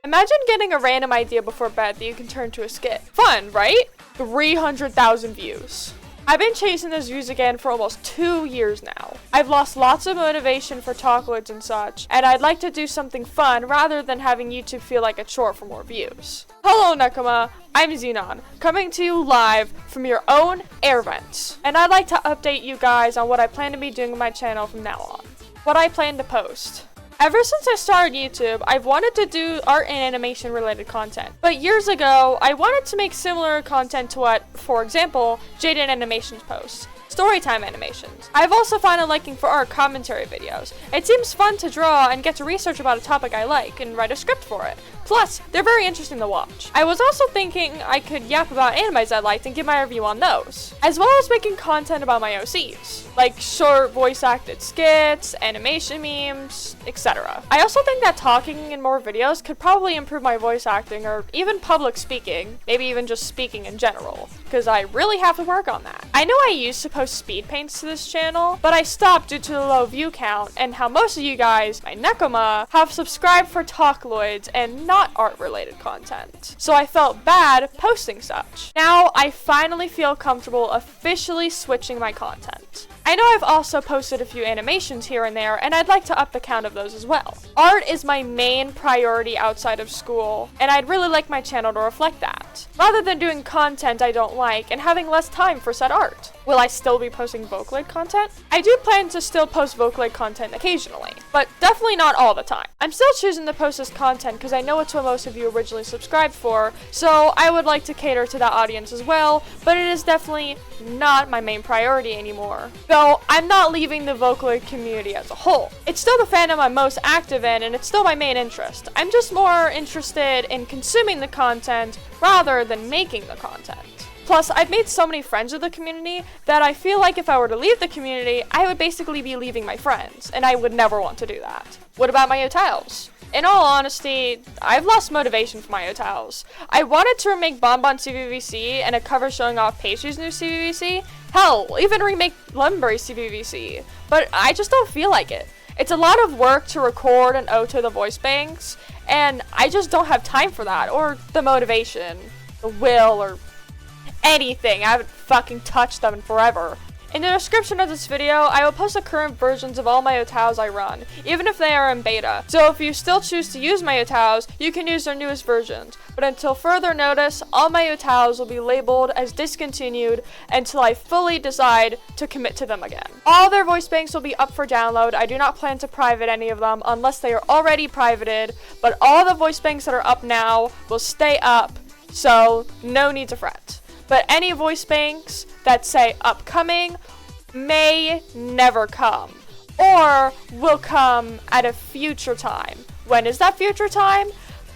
Imagine getting a random idea before bed that you can turn to a skit. Fun, right? 300,000 views. I've been chasing those views again for almost 2 years now. I've lost lots of motivation for talkloids and such, and I'd like to do something fun rather than having YouTube feel like a chore for more views. Hello Nekoma, I'm Xenon, coming to you live from your own air vents. And I'd like to update you guys on what I plan to be doing with my channel from now on. What I plan to post. Ever since I started YouTube, I've wanted to do art and animation related content. But years ago, I wanted to make similar content to what, for example, Jaden Animations posts. Storytime animations. I've also found a liking for art commentary videos. It seems fun to draw and get to research about a topic I like and write a script for it. Plus, they're very interesting to watch. I was also thinking I could yap about animes I liked and give my review on those, as well as making content about my OCs, like short voice-acted skits, animation memes, etc. I also think that talking in more videos could probably improve my voice acting or even public speaking, maybe even just speaking in general, because I really have to work on that. I know I used to post speed paints to this channel, but I stopped due to the low view count and how most of you guys, my Nekoma, have subscribed for talkloids and not art-related content. So I felt bad posting such. Now I finally feel comfortable officially switching my content. I know I've also posted a few animations here and there, and I'd like to up the count of those as well. Art is my main priority outside of school, and I'd really like my channel to reflect that, rather than doing content I don't like and having less time for said art. Will I still be posting Vocaloid content? I do plan to still post Vocaloid content occasionally, but definitely not all the time. I'm still choosing to post this content because I know it's what most of you originally subscribed for, so I would like to cater to that audience as well, but it is definitely not my main priority anymore. Though, I'm not leaving the Vocaloid community as a whole. It's still the fandom I'm most active in, and it's still my main interest. I'm just more interested in consuming the content rather than making the content. Plus, I've made so many friends with the community that I feel like if I were to leave the community, I would basically be leaving my friends, and I would never want to do that. What about my 𝐜𝐫𝐤𝐿s? In all honesty, I've lost motivation for my 𝐜𝐫𝐤𝐿s. I wanted to remake Bonbon CVVC and a cover showing off Pastry's new CVVC. Hell, even remake Lemberry's CVVC. But I just don't feel like it. It's a lot of work to record and auto the voice banks, and I just don't have time for that, or the motivation, the will, or anything. I haven't fucking touched them in forever. In the description of this video, I will post the current versions of all my 𝐜𝐫𝐤𝐿s I run, even if they are in beta. So if you still choose to use my 𝐜𝐫𝐤𝐿s, you can use their newest versions. But until further notice, all my 𝐜𝐫𝐤𝐿s will be labeled as discontinued until I fully decide to commit to them again. All their voice banks will be up for download. I do not plan to private any of them unless they are already privated, but all the voice banks that are up now will stay up, so no need to fret. But any voice banks that say upcoming may never come, or will come at a future time. When is that future time?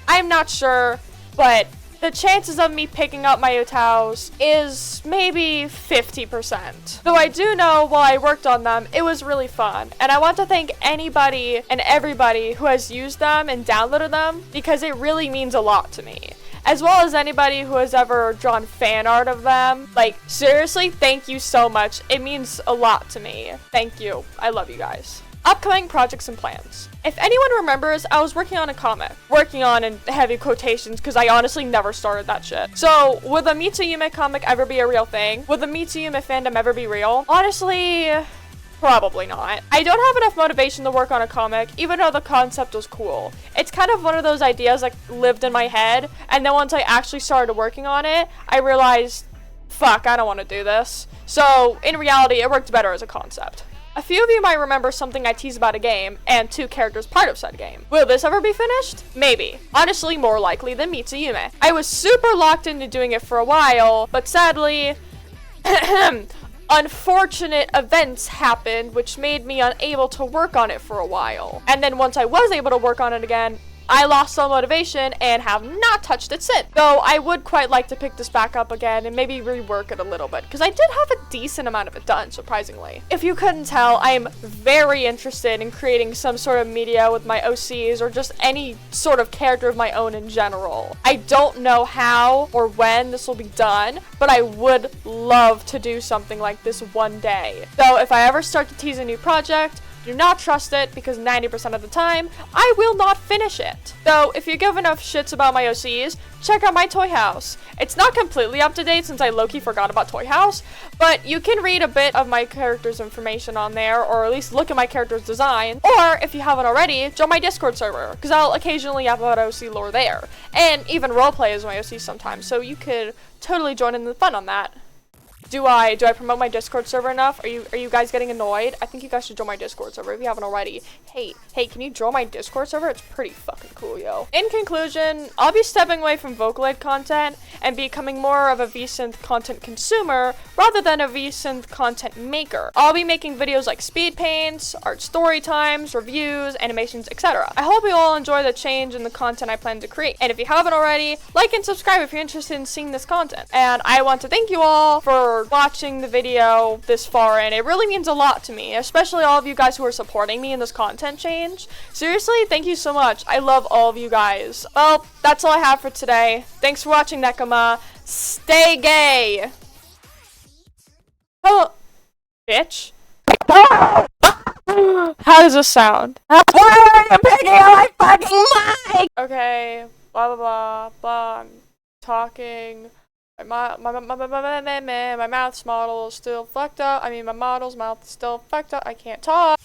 I'm not sure, but the chances of me picking up my 𝐜𝐫𝐤𝐿s is maybe 50%. Though I do know while I worked on them, it was really fun, and I want to thank anybody and everybody who has used them and downloaded them, because it really means a lot to me. As well as anybody who has ever drawn fan art of them. Like, seriously, thank you so much. It means a lot to me. Thank you. I love you guys. Upcoming projects and plans. If anyone remembers, I was working on a comic. Working on in heavy quotations, because I honestly never started that shit. So, would the 𝐼𝐸𝐈 comic ever be a real thing? Would the 𝐼𝐸𝐈 fandom ever be real? Honestly, probably not. I don't have enough motivation to work on a comic, even though the concept was cool. It's kind of one of those ideas that lived in my head, and then once I actually started working on it, I realized, fuck, I don't want to do this. So, in reality, it worked better as a concept. A few of you might remember something I teased about a game, and 2 characters part of said game. Will this ever be finished? Maybe. Honestly, more likely than 𝐼𝐸𝐈. I was super locked into doing it for a while, but sadly, unfortunate events happened which made me unable to work on it for a while. And then once I was able to work on it again, I lost all motivation and have not touched it since. Though I would quite like to pick this back up again and maybe rework it a little bit, because I did have a decent amount of it done, surprisingly. If you couldn't tell, I am very interested in creating some sort of media with my OCs or just any sort of character of my own in general. I don't know how or when this will be done, but I would love to do something like this one day. So if I ever start to tease a new project, Do not trust it because 90% of the time, I will not finish it. Though, if you give enough shits about my OCs, check out my toy house. It's not completely up to date since I low-key forgot about toy house, but you can read a bit of my character's information on there, or at least look at my character's design, or if you haven't already, join my Discord server, because I'll occasionally upload OC lore there, and even roleplay as my OC sometimes, so you could totally join in the fun on that. Do I promote my Discord server enough? Are you guys getting annoyed? I think you guys should join my Discord server if you haven't already. Hey, can you join my Discord server? It's pretty fucking cool, yo. In conclusion, I'll be stepping away from vocaloid content and becoming more of a VSynth content consumer rather than a VSynth content maker. I'll be making videos like speedpaintz, art story times, reviews, animations, etc. I hope you all enjoy the change in the content I plan to create. And if you haven't already, like and subscribe if you're interested in seeing this content. And I want to thank you all for watching the video this far, and it really means a lot to me, especially all of you guys who are supporting me in this content change. Seriously, thank you so much. I love all of you guys. Well, that's all I have for today. Thanks for watching, NEKOMAAA. Stay gay! Hello, bitch. How does this sound? Why are you picking on my fucking mic? Okay, blah blah blah blah. I'm talking. My mouth's model is still fucked up. I mean, my model's mouth is still fucked up. I can't talk.